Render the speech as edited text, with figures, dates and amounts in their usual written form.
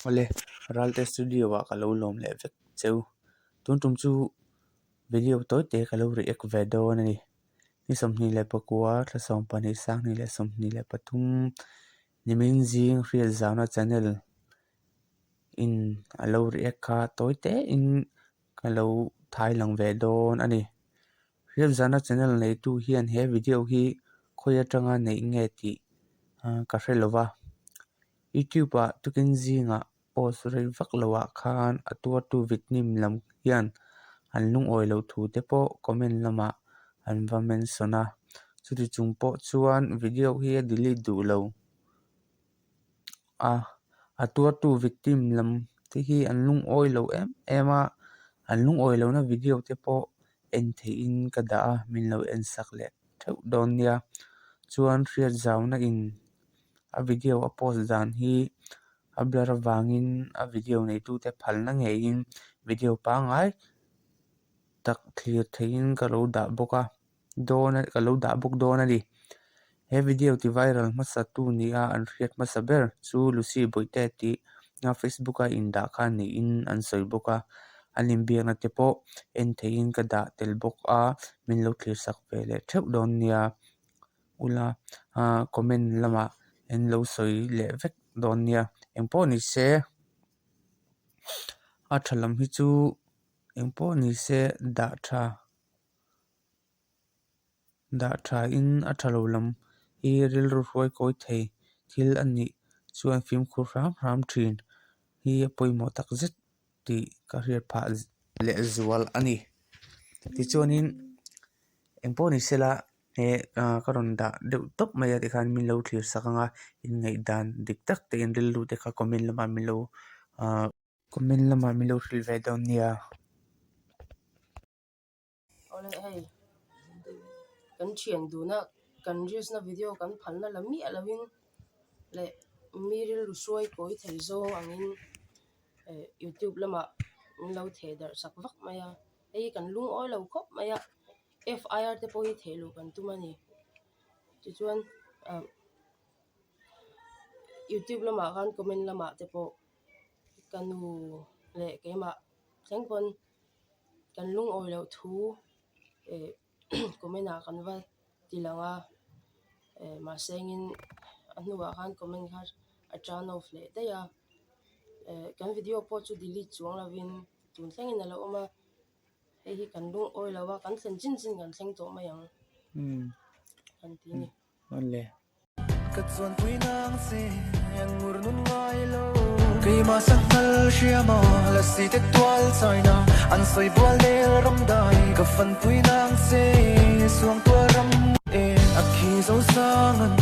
Ole ralte studio wa kalau lom le vek cheu tun tum chu video toy te kalau ri ek vedo ni ni somni le pakwa thla som pani sang ni le somni le pathum nimin jing real zana channel in alo ri ek kha toy te in kalau thai lang vedon ani real zana channel nei tu hian he video hi khoya tanga nei nge ti ka hrelowa YouTube a tukin zinga post rei vak lawa khan atua tu vitnim lam hian an lung oi lo thu te po comment lama an vamen sona chuti chungpo chuan video hi delete du lo atua tu victim lam te hi an lung oi lo ema an lung oi lo na video te po en the in kada min lo en sak le theu don nia chuan riat zauna in a video a post dan hi a blur wangin a video nei tu te phalna nge in video pa ngai tak clear thein ka lo da boka dona ka lo da bok dona di he video ti viral masa tu ni a an riat masa ber chu lucy boite ti na facebook a in da khan ni in an soi boka anim biak na te po en thein ka da tel bok a min lo clear sak vele theu don nia ula comment lama en lo soi le vek don nia engpo ni se a thalam hi chu engpo ni se da tha in a thalo lam i ril ru roi koi thei thil ani chuan film khu ram thin hi poimo tak zet ti ka riat pha le zual ani ti chuanin engpo ni sela he karon da deuh top maya te khan min lo thlir sakanga in ngai dan dik tak te in ril lu te kha comment lama min lo ril ve down nia ole hey kan thiang du na kan reels na video kan phalna lami alawin le miril rusuai koi thei zo angin YouTube lama min lo the dar sak vak maya ei kan lung oi lo khop maya FIR te po hi thelu kan tumani chu chuan YouTube lama kan comment lama te po kanu le kema thlengpon kan lung oi lo thu comment a kan va tilanga ma sengin anuwa kan comment kha atano fle te ya kan video po chu delete chuang lavin tun thlengin alo oma hi kan lung oi lawa kan thleng chin kan thleng to mayang kan ti ni ole ka chuan puinang se yang murnun ngai lo kei ma sakal shiama la si te twal chaina an soi bual le ram dai ka fan puinang se suang tua ram akhi zo sangan